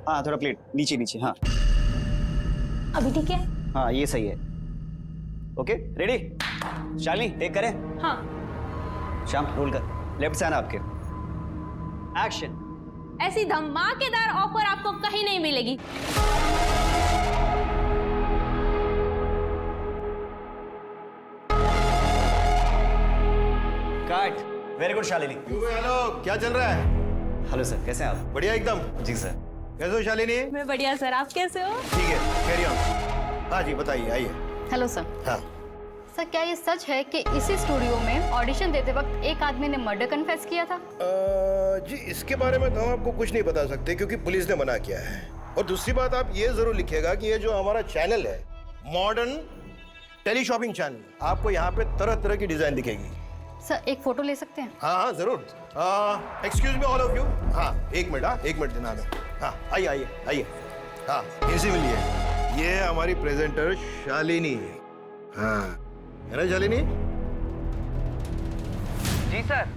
हाँ थोड़ा प्लेट नीचे नीचे, हाँ अभी ठीक है? हाँ ये सही है। Okay ready? शालिनी टेक करें? हाँ। श्याम रोल कर, लेफ्ट से आना आपके। एक्शन। ऐसी धमाकेदार ऑफर आपको कहीं नहीं मिलेगी। Cut. Very good Shalini. Hello, क्या चल रहा है? हेलो सर, कैसे हैं आप? बढ़िया एकदम। जी सर। कैसे हो शालिनी? मैं बढ़िया सर, आप कैसे हो? ठीक है, कैरी ऑन। हाँ जी बताइए, आइए। Hello sir. हाँ सर क्या ये सच है कि इसी स्टूडियो में ऑडिशन देते वक्त एक आदमी ने मर्डर कन्फेस किया था? जी इसके बारे में तो हम आपको कुछ नहीं बता सकते क्योंकि पुलिस ने मना किया है। और दूसरी बात आप ये जरूर लिखिएगा कि ये जो हमारा चैनल है मॉडर्न टेली शॉपिंग चैनल, आपको यहाँ पे तरह तरह की डिजाइन दिखेगी। सर एक फोटो ले सकते हैं? हाँ हाँ जरूर। Excuse me all of you. हाँ एक मिनट, हाँ एक मिनट देना हमें। हाँ आइए आइए आइए। हाँ इसी मिलिए, ये हमारी प्रेजेंटर शालिनी। हाँ है ना शालिनी? जी सर,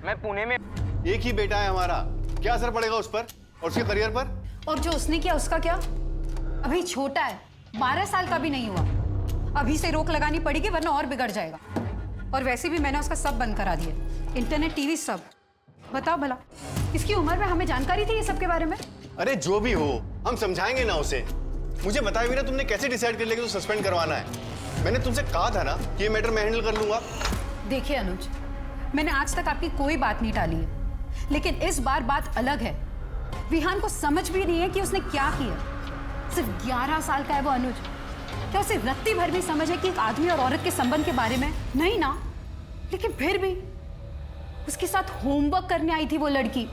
मैं पुणे में। एक ही बेटा है हमारा, क्या असर पड़ेगा उस पर और उसके करियर पर? और जो उसने किया उसका क्या? अभी छोटा है, 12 साल का भी नहीं हुआ। अभी से रोक लगानी पड़ेगी वरना और बिगड़ जाएगा। और वैसे भी मैंने उसका सब बंद करा दिया, इंटरनेट टीवी सब। बताओ भला इसकी उम्र में हमें जानकारी थी ये सब के बारे में? अरे जो भी हो, हम समझाएंगे ना उसे। मुझे बताया भी ना तुमने कैसे डिसाइड कर लिया कि तो सस्पेंड करवाना है? मैंने तुमसे कहा था ना कि ये मैटर मैं हैंडल कर लूंगा। देखिए अनुज, मैंने आज तक आपकी कोई बात नहीं टाली है, लेकिन इस बार बात अलग है। विहान को समझ भी नहीं है कि उसने क्या किया। सिर्फ 11 साल का है वो अनुज। क्या उसे रत्ती भर भी समझ है कि एक आदमी और औरत के संबंध के बारे में? नहीं ना। लेकिन फिर भी उसके साथ होमवर्क करने आई थी वो लड़की,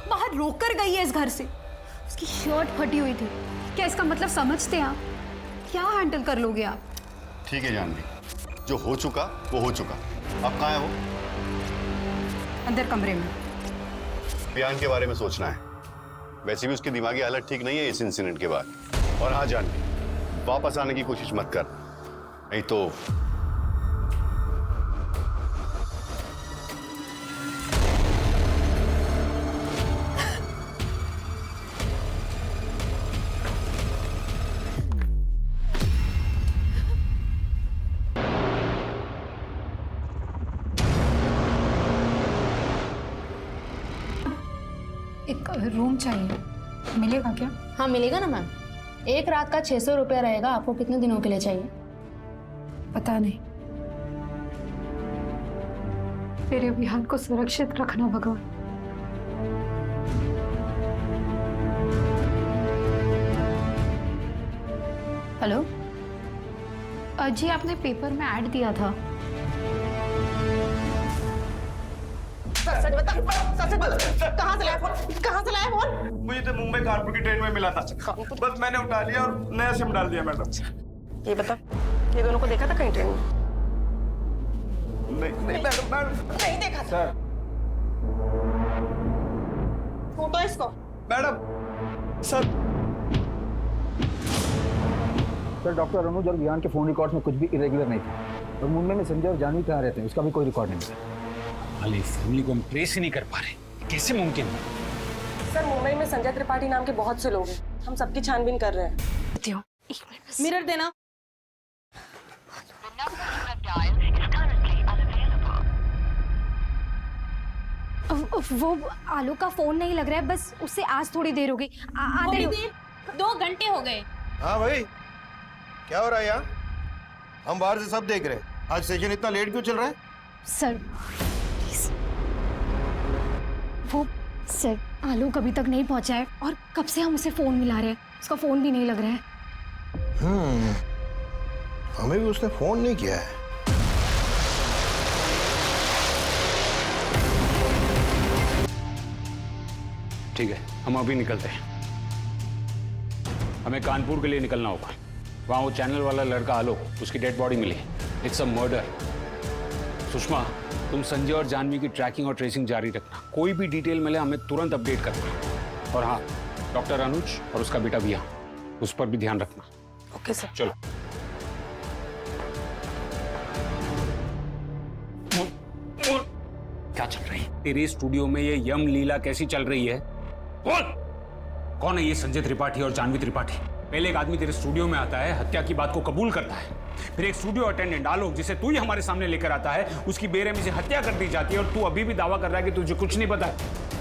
बाहर रोककर गई है इस घर से। उसकी शर्ट फटी हुई थी। क्या इसका मतलब समझते हैं आप? क्या हैंडल कर लोगे आप? ठीक है जानवी, जो हो चुका वो हो चुका। अब कहाँ है वो? अंदर कमरे में। बयान के बारे में सोचना है। वैसे भी उसकी दिमागी हालत ठीक नहीं है इस इंसिडेंट के बाद। और हाँ जानवी, वापस आने की कोशिश मत कर, नहीं तो एक रूम चाहिए, मिलेगा क्या? हाँ मिलेगा ना मैम। एक रात का 600 रुपया रहेगा। आपको कितने दिनों के लिए चाहिए? पता नहीं। मेरे विहान को सुरक्षित रखना भगवान। हेलो जी, आपने पेपर में ऐड दिया था। सच बता, कहाँ से लाया फोन? कहाँ से लाया फोन? मुझे तो मुंबई कानपुर की ट्रेन में मिला था, बस मैंने उठा लिया और नया सिम डाल दिया मैडम। ये बता, ये दोनों को देखा था कहीं ट्रेन में? नहीं मैडम नहीं देखा था। सर फोटो इसको। मैडम सर डॉक्टर अनुज और विहान के फोन रिकॉर्ड्स में कुछ भी इरेगुलर नहीं था। और मुंबई में संजय और जानवी कहाँ रहते हैं उसका भी कोई रिकॉर्ड नहीं था। वाली फैमिली को हम ट्रेस ही नहीं कर पा रहे, कैसे मुमकिन है? सर मुंबई में संजय त्रिपाठी नाम के बहुत से लोग हैं, हम सबकी छानबीन कर रहे हैं। मिरर देना। वो आलू का फोन नहीं लग रहा है, बस उससे आज थोड़ी देर हो गई। थोड़ी देर? 2 घंटे हो गए। हाँ भाई क्या हो रहा है यहाँ? हम बाहर से सब देख रहे हैं। आज सेशन इतना लेट क्यों चल रहा है? Sir please. वो सर आलू कभी तक नहीं पहुंचा है और कब से हम उसे फोन मिला रहे हैं, उसका फोन भी नहीं लग रहा है। हमें भी उसने फोन नहीं किया है। ठीक है, हम अभी निकलते हैं। हमें कानपुर के लिए निकलना होगा। वहाँ वो चैनल वाला लड़का आलोक, उसकी डेड बॉडी मिली। It's a murder. सुषमा, तुम संजय और जानवी की ट्रैकिंग और ट्रेसिंग जारी रखना। कोई भी डिटेल मिले हमें तुरंत अपडेट करना। और हाँ, डॉक्टर अनुज और उसका बेटा विहान, उस पर भी ध्यान रखना। Okay sir. चलो। क्या चल रही है तेरे स्टूडियो में? ये यम लीला कैसी चल रही है? बोल। कौन है ये संजय त्रिपाठी और जानवी त्रिपाठी? पहले एक आदमी तेरे स्टूडियो में आता है, हत्या की बात को कबूल करता है, फिर एक स्टूडियो अटेंडेंट आलोक, जिसे तू ही हमारे सामने लेकर आता है, उसकी बेरहमी से हत्या कर दी जाती है, और तू अभी भी दावा कर रहा है कि तुझे कुछ नहीं पता है।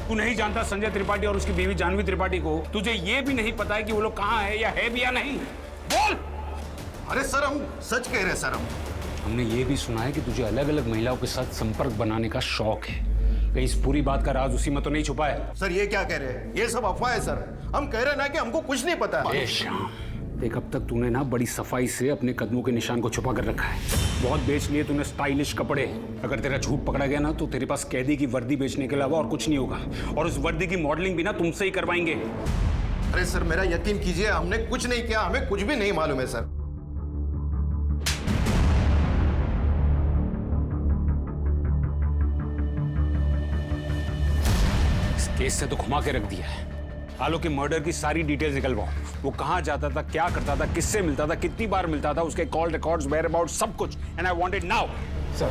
तू नहीं जानता संजय त्रिपाठी और उसकी बीवी जानवी त्रिपाठी को। तुझे ये भी नहीं पता है कि वो लोग कहाँ है या है भी या नहीं। बोल। अरे सर, हम सच कह रहे हैं सर। हमने ये भी सुना है कि तुझे अलग अलग महिलाओं के साथ संपर्क बनाने का शौक है। कहीं इस पूरी बात का राज उसी में तो नहीं छुपा है? सर ये क्या कह रहे हैं? ये सब अफवाह है सर। हम कह रहे हैं ना कि हमको कुछ नहीं पता। देख, अब तक तूने ना बड़ी सफाई से अपने कदमों के निशान को छुपा कर रखा है। बहुत बेच लिए तूने स्टाइलिश कपड़े। अगर तेरा झूठ पकड़ा गया ना तो तेरे पास कैदी की वर्दी बेचने के अलावा और कुछ नहीं होगा, और उस वर्दी की मॉडलिंग भी ना तुमसे ही करवाएंगे। अरे सर, मेरा यकीन कीजिए, हमने कुछ नहीं किया, हमें कुछ भी नहीं मालूम है सर। इस केस से तो घुमा के रख दिया है। आलोक के मर्डर की सारी डिटेल्स निकलवाओ। वो कहां जाता था, क्या करता था, किससे मिलता था, कितनी बार मिलता था, उसके कॉल रिकॉर्ड्स, वेयर अबाउट, सब कुछ। And I want it now. Sir,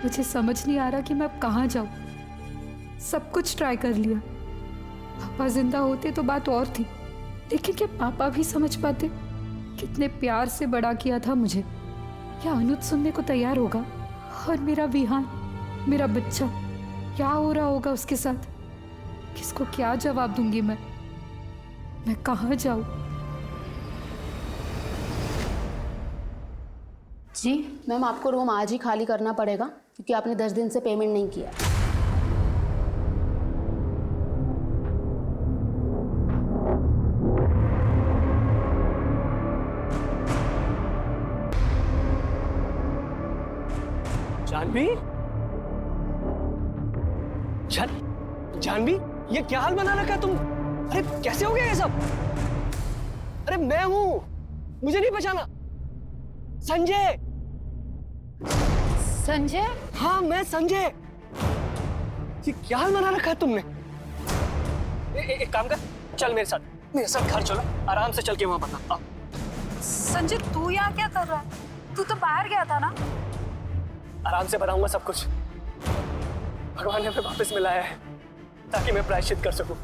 मुझे समझ नहीं आ रहा कि मैं अब कहाँ जाऊं। सब कुछ ट्राई कर लिया। पापा जिंदा होते तो बात और थी, लेकिन क्या पापा भी समझ पाते? कितने प्यार से बड़ा किया था मुझे। क्या अनुज सुनने को तैयार होगा? और मेरा विहान, मेरा बच्चा, क्या हो रहा होगा उसके साथ? किसको क्या जवाब दूंगी मैं कहाँ जाऊं? जी मैम, आपको रूम आज ही खाली करना पड़ेगा क्योंकि आपने 10 दिन से पेमेंट नहीं किया। जानवी, जानवी, ये क्या हाल बना रखा तुम? अरे कैसे हो गया ये सब? अरे मैं हूं, मुझे नहीं पहचाना? संजय। संजय? हाँ, मैं संजय। ये क्या हाल बना रखा है तुमने? एक काम कर, चल मेरे साथ घर चलो, आराम से चल के वहां बता। संजय, तू यहाँ क्या कर रहा है? तू तो बाहर गया था ना? आराम से बताऊंगा सब कुछ। भगवान ने हमें वापस मिलाया है ताकि मैं प्रायश्चित कर सकूं।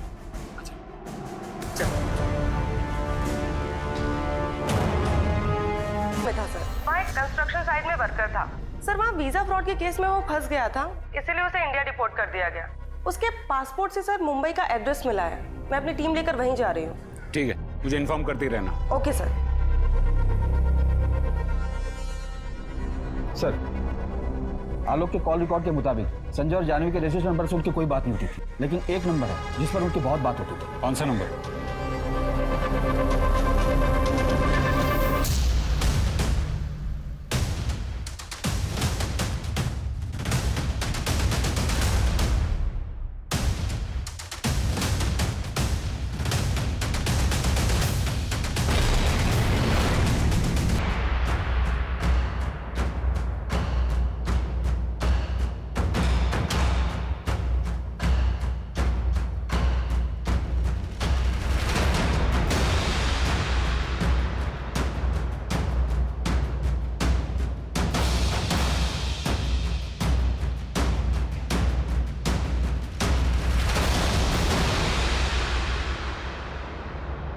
था सर, वहाँ एक कंस्ट्रक्शन साइट में वर्कर था सर। वहाँ वीजा फ्रॉड के केस में वो फंस गया था, इसीलिए उसे इंडिया डिपोर्ट कर दिया गया। उसके पासपोर्ट से सर मुंबई का एड्रेस मिला है। मैं अपनी टीम लेकर वहीं जा रही हूँ। ठीक है, मुझे इन्फॉर्म करते रहना। Okay sir. सर, आलोक के कॉल रिकॉर्ड के मुताबिक संजय और जानवी के रजिस्ट्रेशन नंबर से उनकी कोई बात नहीं होती थी, लेकिन एक नंबर है जिस पर उनकी बहुत बात होती थी। कौन सा नंबर?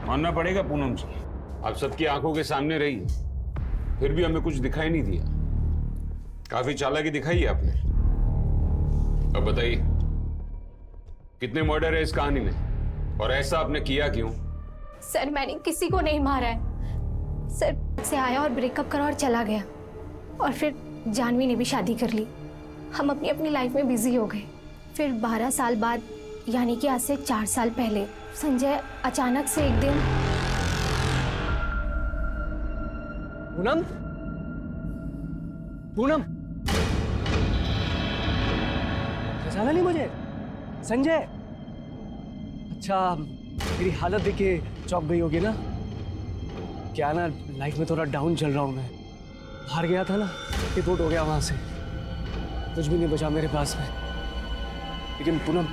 मानना पड़ेगा पूनम जी, आप सबकी आंखों के सामने रही, फिर भी हमें कुछ दिखाई नहीं दिया। काफी चालाकी दिखाई है आपने। अब बताइए, कितने मर्डर है इस कहानी में, और ऐसा आपने किया क्यों? सर, मैंने किसी को नहीं मारा है सर। से आया और ब्रेकअप करा और चला गया, और फिर जानवी ने भी शादी कर ली। हम अपनी अपनी लाइफ में बिजी हो गए। फिर 12 साल बाद, यानी कि आज से 4 साल पहले, संजय अचानक से एक दिन। पूनम, पूनम, पहचाना नहीं मुझे? संजय। अच्छा, मेरी हालत देख के चौंक गई होगी ना? क्या ना, लाइफ में थोड़ा डाउन चल रहा हूं मैं। हार गया था ना, रिपोर्ट हो गया वहां से, कुछ भी नहीं बचा मेरे पास में। लेकिन पूनम,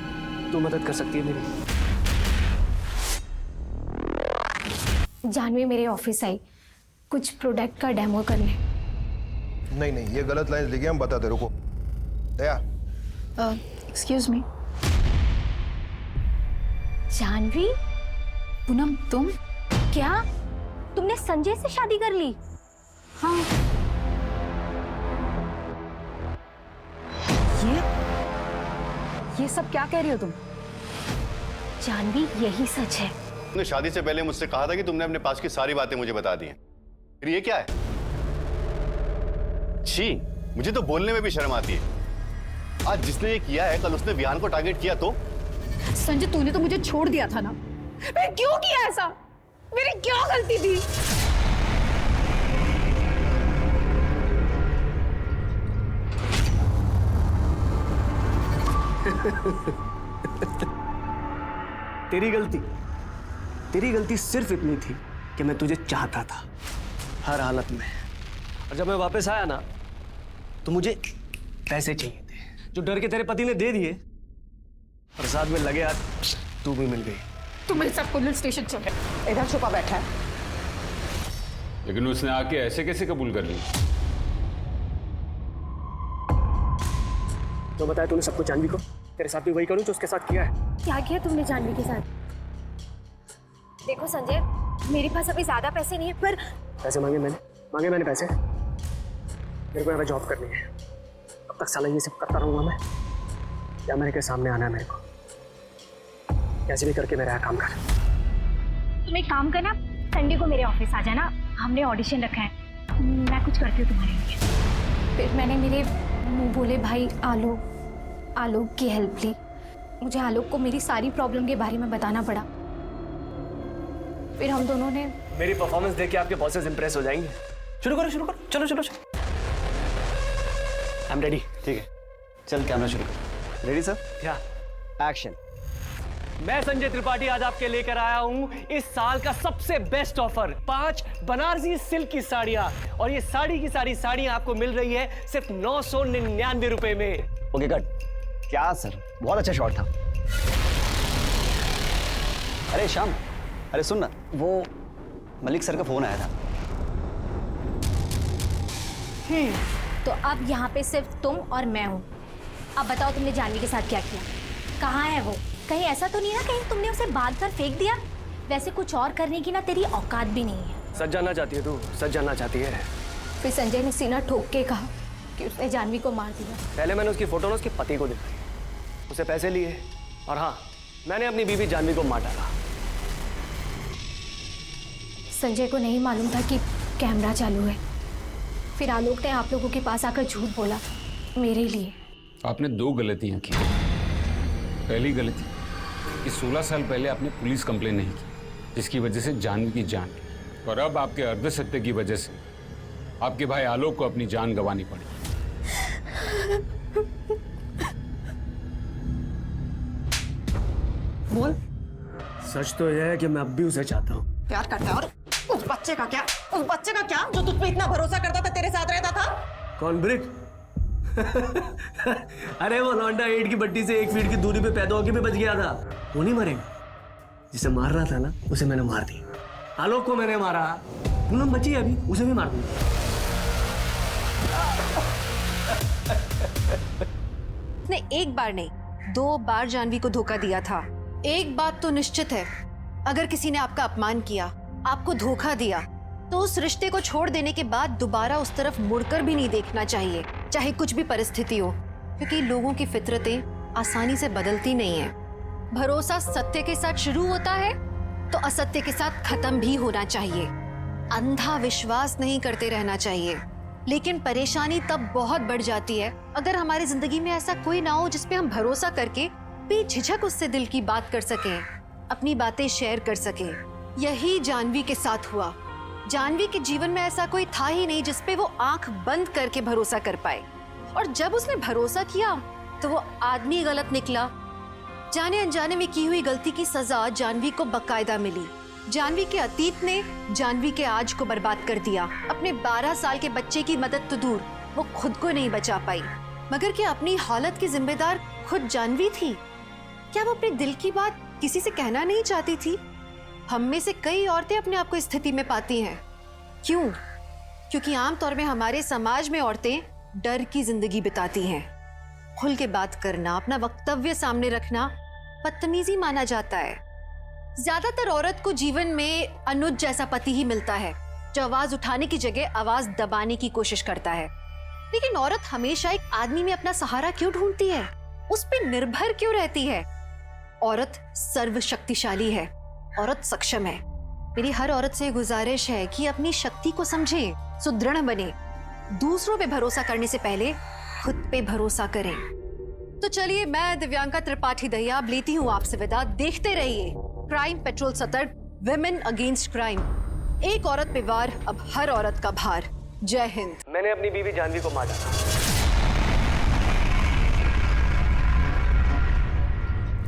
तू मदद कर सकती है मेरी। जानवी मेरे ऑफिस आई कुछ प्रोडक्ट का डेमो करने। नहीं, ये गलत लाइन लिखे, हम बताते, रुको। दया, एक्सक्यूज मी। जानवी, पूनम तुम? क्या तुमने संजय से शादी कर ली? हाँ। ये सब क्या कह रही हो तुम? जानवी, यही सच है। तुमने शादी से पहले मुझसे कहा था कि तुमने अपने पास की सारी बातें मुझे बता दी हैं। फिर ये क्या है? छी, मुझे तो बोलने में भी शर्म आती है। आज जिसने ये किया है, कल उसने विहान को टारगेट किया तो? संजय, तूने तो मुझे छोड़ दिया था ना। मैं क्यों किया ऐसा? मेरी क्या गलती थी? तेरी गलती सिर्फ इतनी थी कि मैं तुझे चाहता था हर हालत में। और जब मैं वापस आया ना तो मुझे पैसे चाहिए थे जो डर के तेरे पति ने दे दिए, और साथ में लगे हाथ तू भी मिल गई। तू मेरे साथ पुलिस स्टेशन चल। इधर छुपा बैठा है। लेकिन उसने आके ऐसे कैसे कबूल कर ली? तो बताया तूने सबको जानवी को, तेरे साथ भी वही करूं जो उसके साथ किया है। क्या किया तुमने जानवी के साथ? देखो संजय, मेरे पास अभी ज्यादा पैसे नहीं है, पर पैसे मांगे मैंने पैसे। मेरे को यहाँ पे जॉब करनी है। अब तक साला ये सब करता रहूंगा मैं, या मेरे के सामने आना है मेरे को? कैसे भी करके मेरा यहाँ काम कर। तुम एक काम करना, संडे को मेरे ऑफिस आ जाना, हमने ऑडिशन रखा है, मैं कुछ करती हूँ तुम्हारे लिए। फिर मैंने मेरे मुंह बोले भाई आलोक की हेल्प ली। मुझे आलोक को मेरी सारी प्रॉब्लम के बारे में बताना पड़ा। फिर हम दोनों ने मेरी परफॉर्मेंस देख के आपके बॉसेस इंप्रेस हो जाएंगे। शुरू करो, चलो। I am ready. ठीक है, चल कैमरा शुरू कर। Ready sir? क्या? एक्शन। मैं संजय त्रिपाठी आज आपके लेकर आया हूं इस साल का सबसे बेस्ट ऑफर, 5 बनारसी सिल्क की साड़ियां। और ये साड़ी की सारी साड़ियां आपको मिल रही है सिर्फ 999 रुपए में। Okay cut. क्या सर, बहुत अच्छा शॉट था। अरे श्याम, अरे सुन ना, वो मलिक सर का फोन आया था। तो अब यहाँ पे सिर्फ तुम और मैं हूँ। अब बताओ तुमने जानवी के साथ क्या किया? कहाँ है वो? कहीं ऐसा तो नहीं ना कहीं तुमने उसे बांध कर फेंक दिया? वैसे कुछ और करने की ना तेरी औकात भी नहीं है। सच जानना चाहती है तू? सच जानना चाहती है? फिर संजय ने सीना ठोक के कहा कि उसने जानवी को मार दिया। पहले मैंने उसकी फोटो ना उसके पति को दिखाई, उसे पैसे लिए, और हाँ, मैंने अपनी बीवी जानवी को मार डाला। संजय को नहीं मालूम था कि कैमरा चालू है। फिर आलोक ने आप लोगों के पास आकर झूठ बोला मेरे लिए। आपने 2 गलतियां की। पहली गलती कि 16 साल पहले आपने पुलिस कंप्लेन नहीं की, जिसकी वजह से जानवी की जान गई। और अब आपके अर्धसत्य की वजह से आपके भाई आलोक को अपनी जान गंवानी पड़ी। बोल। सच तो यह है कि मैं अब भी उसे चाहता हूँ। प्यार करता है। और उस बच्चे का क्या जो तुझ पे इतना भरोसा करता था, तेरे साथ रहता था? कौन? ब्रिक? अरे वो लौंडा 8 की बट्टी से 1 फीट की दूरी पे पैदा होके भी बच गया था। वो नहीं मरेगा। जिसे मार रहा था ना, उसे मैंने मार दिया। आलोक को मैंने मारा, पूनम बची अभी, उसे भी मार दूंगा। उसने एक बार नहीं 2 बार जानवी को धोखा दिया था। एक बात तो निश्चित है, अगर किसी ने आपका अपमान किया, आपको धोखा दिया, तो उस रिश्ते को छोड़ देने के बाद दोबारा उस तरफ मुड़कर भी नहीं देखना चाहिए, चाहे कुछ भी परिस्थिति हो, क्योंकि लोगों की फितरतें आसानी से बदलती नहीं है। भरोसा सत्य के साथ शुरू होता है तो असत्य के साथ खत्म भी होना चाहिए। अंधा विश्वास नहीं करते रहना चाहिए। लेकिन परेशानी तब बहुत बढ़ जाती है अगर हमारी जिंदगी में ऐसा कोई ना हो जिस पे हम भरोसा करके बेझिझक उससे दिल की बात कर सकें, अपनी बातें शेयर कर सकें। यही जानवी के साथ हुआ। जानवी के जीवन में ऐसा कोई था ही नहीं जिस पे वो आंख बंद करके भरोसा कर पाए। और जब उसने भरोसा किया तो वो आदमी गलत निकला। जाने अनजाने में की हुई गलती की सजा जानवी को बकायदा मिली। जानवी के अतीत ने जानवी के आज को बर्बाद कर दिया। अपने 12 साल के बच्चे की मदद तो दूर, वो खुद को नहीं बचा पाई। मगर क्या अपनी हालत की जिम्मेदार खुद जानवी थी? क्या वो अपने दिल की बात किसी से कहना नहीं चाहती थी? हम में से कई औरतें अपने आप को इस स्थिति में पाती हैं। क्यों? क्योंकि आमतौर में हमारे समाज में औरतें डर की जिंदगी बिताती हैं। खुल के बात करना, अपना वक्तव्य सामने रखना बदतमीजी माना जाता है। ज्यादातर औरत को जीवन में अनुज जैसा पति ही मिलता है जो आवाज उठाने की जगह आवाज दबाने की कोशिश करता है। लेकिन औरत हमेशा एक आदमी में अपना सहारा क्यों ढूंढती है, उस पर निर्भर क्यों रहती है? औरत सर्वशक्तिशाली है, औरत सक्षम है। मेरी हर औरत से गुजारिश है कि अपनी शक्ति को समझे, सुदृढ़ बने, दूसरों पे भरोसा करने से पहले खुद पे भरोसा करें। तो चलिए, मैं दिव्यांका त्रिपाठी दहिया अब लेती हूँ आपसे विदा। देखते रहिए क्राइम पेट्रोल सतर्क, विमेन अगेंस्ट क्राइम। एक औरत पे वार, अब हर औरत का भार। जय हिंद। मैंने अपनी बीवी जानवी को मारा।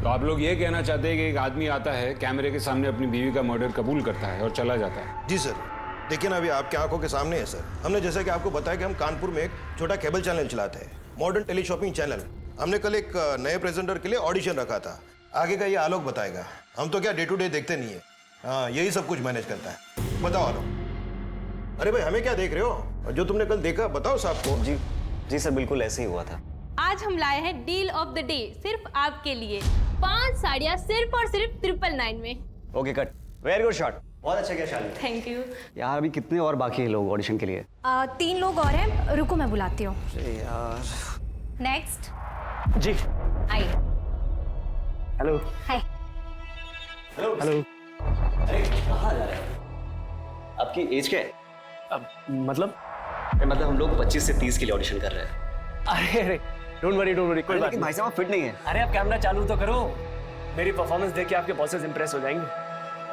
तो आप लोग ये कहना चाहते हैं कि एक आदमी आता है, कैमरे के सामने अपनी बीवी का मर्डर कबूल करता है और चला जाता है? जी सर, देखिए ना, अभी आपकी आंखों के सामने है सर। हमने जैसा कि आपको बताया कि हम कानपुर में एक छोटा केबल चैनल चलाते हैं, मॉडर्न टेली शॉपिंग चैनल। हमने कल एक नए प्रेजेंटर के लिए ऑडिशन रखा था। आगे का ये आलोक बताएगा। हम तो क्या डे टू डे देखते नहीं है, हाँ यही सब कुछ मैनेज करता है। बताओ आलोक। अरे भाई, हमें क्या देख रहे हो? जो तुमने कल देखा बताओ साहब को। जी सर, बिल्कुल ऐसे ही हुआ था। आज हम लाए हैं डील ऑफ द डे सिर्फ आपके लिए। 5 साड़ियाँ सिर्फ और सिर्फ 999 में। Okay cut, very good shot, बहुत अच्छा किया शालिनी। Thank you. यार अभी कितने और बाकी हैं लोग ऑडिशन के लिए? 3 लोग और हैं, रुको मैं बुलाती हूँ। यार नेक्स्ट जी। आइए। हेलो। हाय। हेलो। हेलो। अरे कहाँ जा रहे हैं? आपकी एज क्या है? अब मतलब हम लोग 25 से 30 के लिए ऑडिशन कर रहे हैं। अरे डोंट वरी कोई बात नहीं। भाई साहब फिट नहीं है। अरे आप कैमरा चालू तो करो, मेरी परफॉर्मेंस देख के आपके बॉसेस इंप्रेस हो जाएंगे।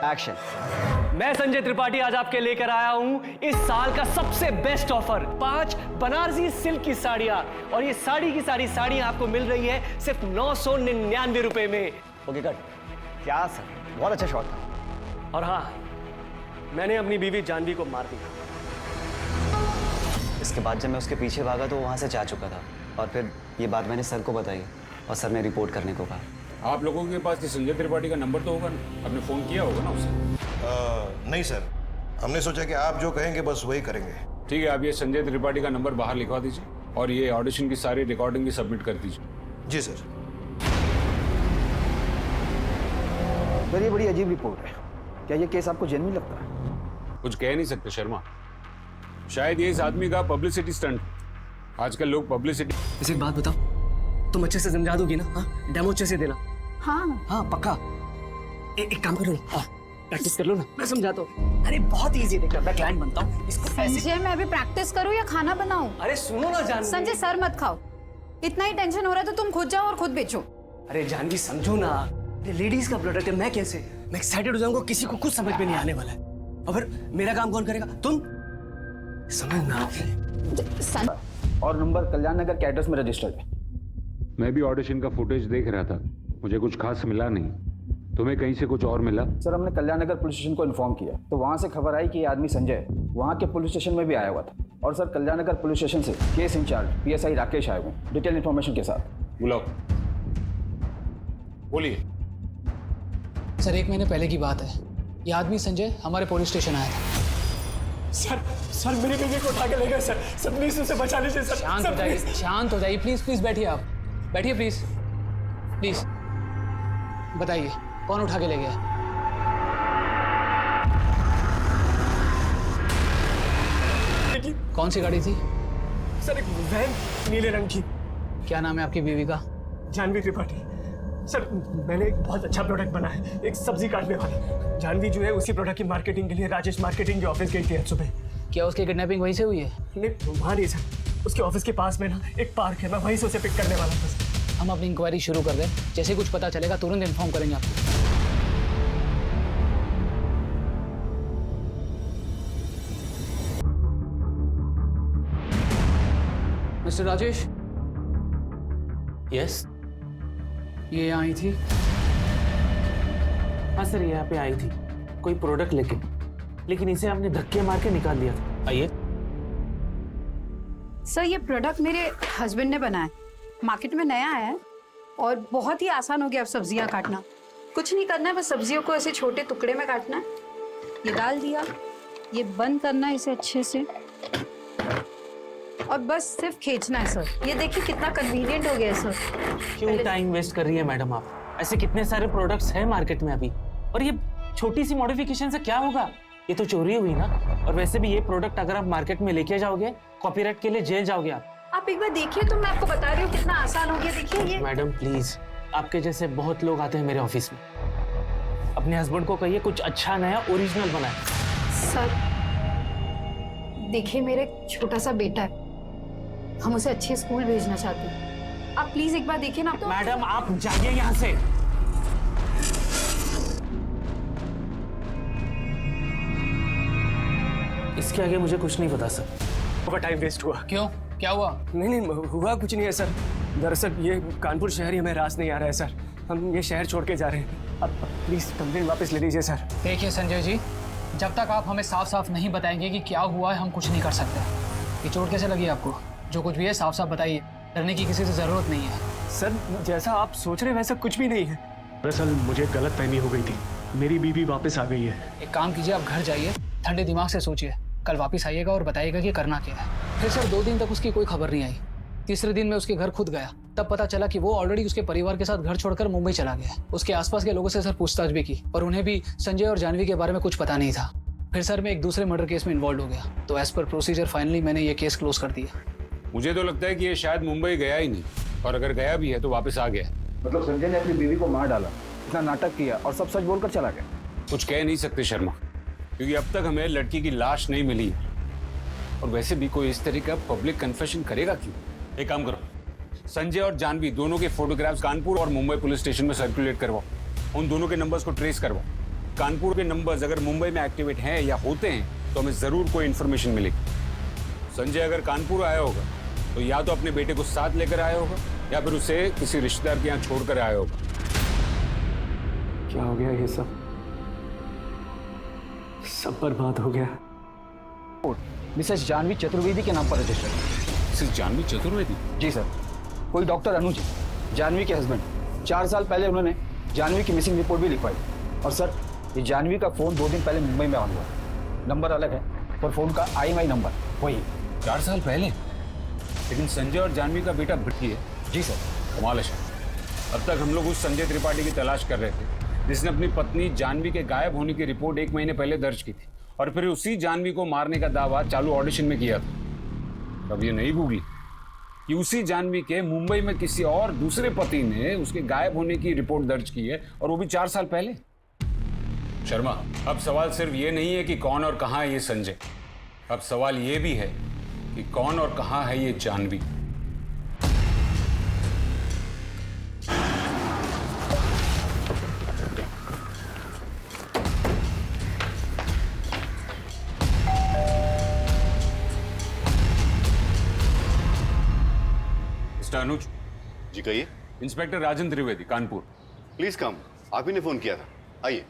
एक्शन। मैं संजय त्रिपाठी आज आपके लेकर आया हूँ इस साल का सबसे बेस्ट ऑफर, 5 बनारसी सिल्क की साड़ियाँ, और ये साड़ी की सारी साड़ियाँ आपको मिल रही है सिर्फ 999 रुपए में। Okay cut. क्या सर, बहुत अच्छा शॉट था। और हाँ, मैंने अपनी बीवी जानवी को मार दिया। इसके बाद जब मैं उसके पीछे भागा तो वो वहाँ से जा चुका था, और फिर ये बात मैंने सर को बताई और सर ने रिपोर्ट करने को कहा। आप लोगों के पास संजय त्रिपाठी का नंबर तो होगा ना? आपने फोन किया होगा ना उसे? नहीं सर, हमने सोचा कि आप जो कहेंगे बस वही करेंगे। ठीक है, आप ये संजय त्रिपाठी का नंबर बाहर लिखवा दीजिए और ये ऑडिशन की सारी रिकॉर्डिंग भी सबमिट कर दीजिए। जी सर। सर ये बड़ी अजीब रिपोर्ट है, क्या ये केस आपको जेन्युइन लगता है? कुछ कह नहीं सकते शर्मा, शायद ये इस आदमी का पब्लिसिटी स्टंट। आजकल लोग पब्लिसिटी। इसे एक बात बताओ, तुम अच्छे से समझा दोगी ना? हाँ, डेमो अच्छे से देना। हाँ पक्का। एक काम करो ना, प्रैक्टिस कर लो ना, मैं समझाता हूँ। अरे बहुत इजी है, मैं क्लाइंट बनता हूँ इसको। संजय, मैं अभी प्रैक्टिस करूँ या खाना बनाऊँ? अरे सुनो ना जानवी। संजय, सर मत खाओ, इतना ही टेंशन हो रहा है तो तुम खुद जाओ और खुद बेचो। अरे जानवी समझो ना, ये लेडीज का प्रोडक्ट है, मैं कैसे? मैं एक्साइटेड हो जाऊंगा, किसी को कुछ समझ में नहीं आने वाला है। और फिर मेरा काम कौन करेगा? तुम समझना। और नंबर कल्याण नगर के एड्रेस में रजिस्टर्ड है। मैं भी ऑडिशन का फुटेज देख रहा था, मुझे कुछ खास मिला नहीं। तुम्हें कहीं से कुछ और मिला? सर हमने कल्याण नगर पुलिस स्टेशन को इन्फॉर्म किया तो वहाँ से खबर आई कि ये आदमी संजय वहाँ के पुलिस स्टेशन में भी आया हुआ था। और सर कल्याण नगर पुलिस स्टेशन से केस इंचार्ज PSI राकेश आए हुए डिटेल इन्फॉर्मेशन के साथ। बुलाओ, बोलिए। सर 1 महीने पहले की बात है, ये आदमी संजय हमारे पुलिस स्टेशन आया था। सर मेरी बीवी को उठा के ले गए सर प्लीज उसे बचा लीजिए सर। शांत हो जाइए प्लीज बैठिए, आप बैठिए प्लीज। बताइए कौन उठा के ले गया? कौन सी गाड़ी थी? सर एक वैन नीले रंग की। क्या नाम है आपकी बीवी का? जानवी त्रिपाठी। सर मैंने एक बहुत अच्छा प्रोडक्ट बनाया है, एक सब्जी काटने वाला। जानवी जो है उसी प्रोडक्ट की मार्केटिंग के लिए राजेश मार्केटिंग के ऑफिस गई थी आज सुबह। क्या उसकी किडनैपिंग वहीं से हुई है? नहीं वहाँ नहीं सर, उसके ऑफिस के पास में ना एक पार्क है, मैं वहीं से उसे पिक करने वाला था। हम अपनी इंक्वायरी शुरू कर दें, जैसे कुछ पता चलेगा तुरंत इन्फॉर्म करेंगे आपको। मिस्टर राजेश। यस। ये यहाँ आई थी? हाँ सर, यहाँ पे आई थी कोई प्रोडक्ट लेके, लेकिन इसे हमने धक्के मार के निकाल दिया था। आइए। सर ये प्रोडक्ट मेरे हस्बैंड ने बनाया, मार्केट में नया है और बहुत ही आसान हो गया अब सब्जियां काटना। कुछ नहीं करना है, बस सब्जियों को ऐसे छोटे टुकड़े में काटना है। ये डाल दिया, ये बंद करना है इसे अच्छे से, और बस सिर्फ खींचना है सर। ये देखिए कितना कन्वीनियंट हो गया है सर। क्यों टाइम वेस्ट कर रही है मैडम आप? ऐसे कितने सारे प्रोडक्ट्स हैं मार्केट में अभी, और ये छोटी सी मॉडिफिकेशन से क्या होगा? ये तो चोरी हुई ना। और वैसे भी ये प्रोडक्ट अगर आप मार्केट में लेके जाओगे, कॉपीराइट के लिए जेल जाओगे आप। एक बार देखिए तो मैं आपको बता रही हूँ कितना आसान हो गया। देखिए ये। मैडम प्लीज, आपके जैसे बहुत लोग आते हैं मेरे ऑफिस में। अपने हस्बैंड को कहिए कुछ अच्छा नया ओरिजिनल बनाए। सर देखिए, मेरा एक छोटा सा बेटा है, हम उसे अच्छे स्कूल भेजना चाहते हैं। आप प्लीज एक बार देखिए ना। तो मैडम आप जाइए यहाँ से। इसके आगे मुझे कुछ नहीं पता सर। टाइम वेस्ट हुआ। क्यों, क्या हुआ? नहीं, हुआ कुछ नहीं है सर। दरअसल ये कानपुर शहर ही हमें रास नहीं आ रहा है सर। हम ये शहर छोड़ के जा रहे हैं। अब प्लीज कंप्लेंट वापस ले लीजिए सर। देखिए संजय जी, जब तक आप हमें साफ साफ नहीं बताएंगे कि क्या हुआ है, हम कुछ नहीं कर सकते। ये चोट कैसे लगी आपको? जो कुछ भी है साफ साफ बताइए, डरने की किसी से जरूरत नहीं है। सर जैसा आप सोच रहे हैं वैसा कुछ भी नहीं है। दरअसल मुझे गलतफहमी हो गई थी, मेरी बीवी वापस आ गई है। एक काम कीजिए, आप घर जाइए, ठंडे दिमाग से सोचिए, कल वापस आइएगा और बताइएगा कि करना क्या है। फिर सर 2 दिन तक उसकी कोई खबर नहीं आई। तीसरे दिन मैं उसके घर खुद गया, तब पता चला कि वो ऑलरेडी उसके परिवार के साथ घर छोड़कर मुंबई चला गया। उसके आसपास के लोगों से सर पूछताछ भी की, और उन्हें भी संजय और जानवी के बारे में कुछ पता नहीं था। फिर सर मैं एक दूसरे मर्डर केस में इन्वॉल्व हो गया, तो एज पर प्रोसीजर फाइनली मैंने ये केस क्लोज कर दिया। मुझे तो लगता है कि ये शायद मुंबई गया ही नहीं, और अगर गया भी है तो वापस आ गया। मतलब संजय ने अपनी बीवी को मार डाला, इतना नाटक किया और सब सच बोलकर चला गया। कुछ कह नहीं सकते शर्मा, क्योंकि अब तक हमें लड़की की लाश नहीं मिली। और वैसे भी कोई इस तरह का पब्लिक कन्फेशन करेगा क्यों? एक काम करो, संजय और जानवी दोनों के फोटोग्राफ्स कानपुर और मुंबई पुलिस स्टेशन में सर्कुलेट करवाओ। उन दोनों के नंबर्स को ट्रेस करवाओ। कानपुर के नंबर्स अगर मुंबई में एक्टिवेट हैं या होते हैं तो हमें जरूर कोई इन्फॉर्मेशन मिलेगी। संजय अगर कानपुर आया होगा तो या तो अपने बेटे को साथ लेकर आया होगा, या फिर उसे किसी रिश्तेदार के यहाँ छोड़कर आया होगा। क्या हो गया? ये सब बर्बाद हो गया। मिसेस जानवी चतुर्वेदी के नाम पर रजिस्टर्ड है। मिसेस जानवी चतुर्वेदी? जी सर। कोई डॉक्टर अनुज, जानवी के हस्बैंड। 4 साल पहले उन्होंने जानवी की मिसिंग रिपोर्ट भी लिखवाई। और सर ये जानवी का फोन 2 दिन पहले मुंबई में ऑन हुआ। नंबर अलग है और फोन का IMEI नंबर वही। 4 साल पहले? लेकिन संजय और जानवी का बेटा भटकी है। जी सर। कमाल है सर। अब तक हम लोग उस संजय त्रिपाठी की तलाश कर रहे थे जिसने अपनी पत्नी जानवी के गायब होने की रिपोर्ट 1 महीने पहले दर्ज की थी, और फिर उसी जानवी को मारने का दावा चालू ऑडिशन में किया था। अब ये नहीं भूली कि उसी जानवी के मुंबई में किसी और दूसरे पति ने उसके गायब होने की रिपोर्ट दर्ज की है, और वो भी 4 साल पहले। शर्मा, अब सवाल सिर्फ ये नहीं है कि कौन और कहां है ये संजय, अब सवाल ये भी है कि कौन और कहां है ये जानवी। मिस्टर अनुज। जी कहिए। Inspector Rajan Trivedi, Kanpur. Please come. आप ही ने फोन किया था, आइए।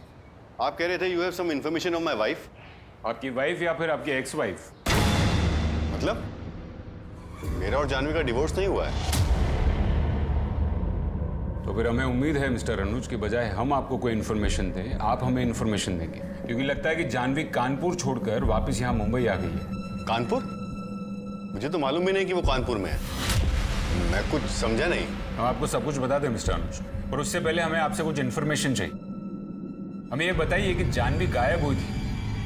आप कह रहे थे you have some information on my wife. आपकी वाइफ या फिर आपकी एक्स वाइफ? मतलब मेरा और जानवी का डिवोर्स नहीं हुआ है? तो फिर हमें उम्मीद है मिस्टर अनुज की बजाय हम आपको कोई इन्फॉर्मेशन दें, आप हमें इन्फॉर्मेशन देंगे, क्योंकि लगता है कि जानवी कानपुर छोड़कर वापस यहाँ मुंबई आ गई है। कानपुर? मुझे तो मालूम भी नहीं कि वो कानपुर में है। मैं कुछ समझा नहीं। हम आपको सब कुछ बता दें मिस्टर अनुज, पर उससे पहले हमें आपसे कुछ इन्फॉर्मेशन चाहिए। हमें ये बताइए कि जानवी गायब हुई थी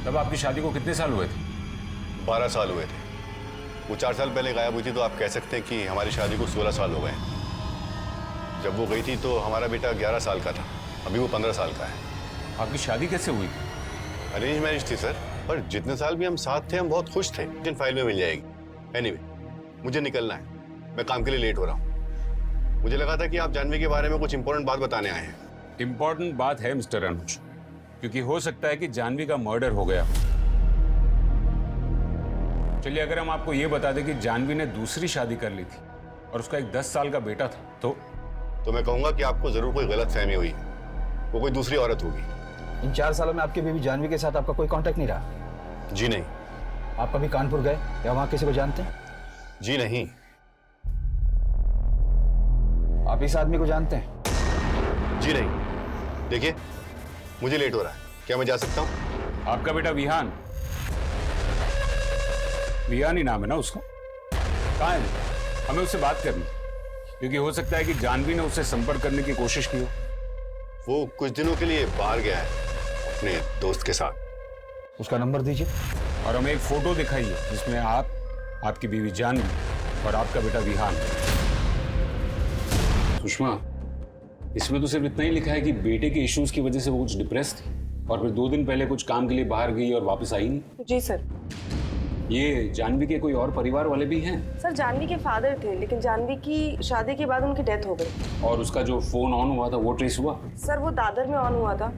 तब आपकी शादी को कितने साल हुए थे? 12 साल हुए थे। वो 4 साल पहले गायब हुई थी, तो आप कह सकते हैं कि हमारी शादी को 16 साल हो गए। जब वो गई थी तो हमारा बेटा 11 साल का था, अभी वो 15 साल का है। आपकी शादी कैसे हुई? अरेंज मैरिज थी सर, पर जितने साल भी हम साथ थे हम बहुत खुश थे। जिन फाइल में मिल जाएगी। एनीवे, मुझे निकलना है, मैं काम के लिए लेट हो रहा हूँ। मुझे लगा था कि आप जानवी के बारे में कुछ इंपॉर्टेंट बात बताने आए हैं। इंपॉर्टेंट बात है मिस्टर अनुज, क्योंकि हो सकता है कि जानवी का मर्डर हो गया। चलिए, अगर हम आपको यह बता दें कि जानवी ने दूसरी शादी कर ली थी और उसका एक 10 साल का बेटा था, तो मैं कहूंगा कि आपको जरूर कोई गलत फहमी हुई, वो कोई दूसरी औरत होगी। इन 4 सालों में आपकी बीवी जानवी के साथ आपका कोई कांटेक्ट नहीं रहा? जी नहीं। आप कभी कानपुर गए या वहां किसी को जानते हैं? जी नहीं। आप इस आदमी को जानते हैं? जी नहीं। देखिए, मुझे लेट हो रहा है, क्या मैं जा सकता हूं? आपका बेटा विहान, विहान ही नाम है ना उसका? कहाँ है? हमें उससे बात करनी, क्योंकि हो सकता है कि जानवी ने उससे संपर्क करने की कोशिश की हो। वो कुछ दिनों के लिए बाहर गया है अपने दोस्त के साथ। उसका नंबर दीजिए। और हमें एक फोटो दिखाइए जिसमें आप, आपकी बीवी जानवी और आपका बेटा विहान। सुषमा, इसमें तो सिर्फ इतना ही लिखा है कि बेटे के इश्यूज की वजह से वो कुछ डिप्रेस थी और फिर 2 दिन पहले कुछ काम के लिए बाहर गई और वापस आई नहीं। जी सर। ये जानवी के कोई और परिवार वाले भी हैं? सर जानवी के फादर थे, लेकिन जानवी की शादी के बाद उनकी डेथ हो गई। और उसका जो फोन ऑन हुआ था वो ट्रेस हुआ? सर वो दादर में ऑन हुआ था,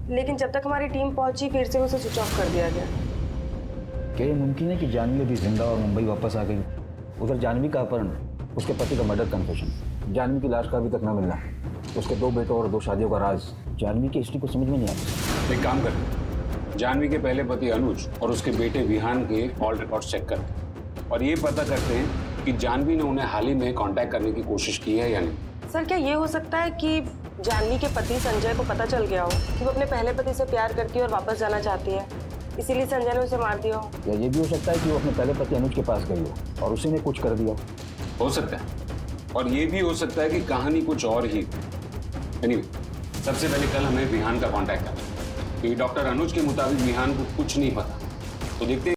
लेकिन जब तक हमारी टीम पहुंची फिर से उसे स्विच ऑफ कर दिया गया। क्या ये मुमकिन है कि जानवी अभी जिंदा और मुंबई वापस आ गई? उधर जानवी का अपहरण, उसके पति का मर्डर कन्फेशन, जानवी की लाश का अभी तक न मिलना, उसके 2 बेटों और 2 शादियों का राज, जानवी की हिस्ट्री को समझ में नहीं आता। एक काम करते, जानवी के पहले पति अनुज और उसके बेटे विहान के कॉल रिकॉर्ड चेक करते और ये पता करते हैं कि जानवी ने उन्हें हाल ही में कांटेक्ट करने की कोशिश की है या नहीं। सर क्या ये हो सकता है कि जानवी के पति संजय को पता चल गया हो कि वो अपने पहले पति से प्यार करती है और वापस जाना चाहती है, इसीलिए संजय ने उसे मार दिया हो? या ये भी हो सकता है कि वो अपने पहले पति अनुज के पास गई हो और उसी ने कुछ कर दिया हो सकता है। और ये भी हो सकता है कि कहानी कुछ और ही। एनीवे, सबसे पहले कल हमें विहान का कांटेक्ट करना, क्योंकि डॉक्टर अनुज के मुताबिक विहान को कुछ नहीं पता। तो देखते हैं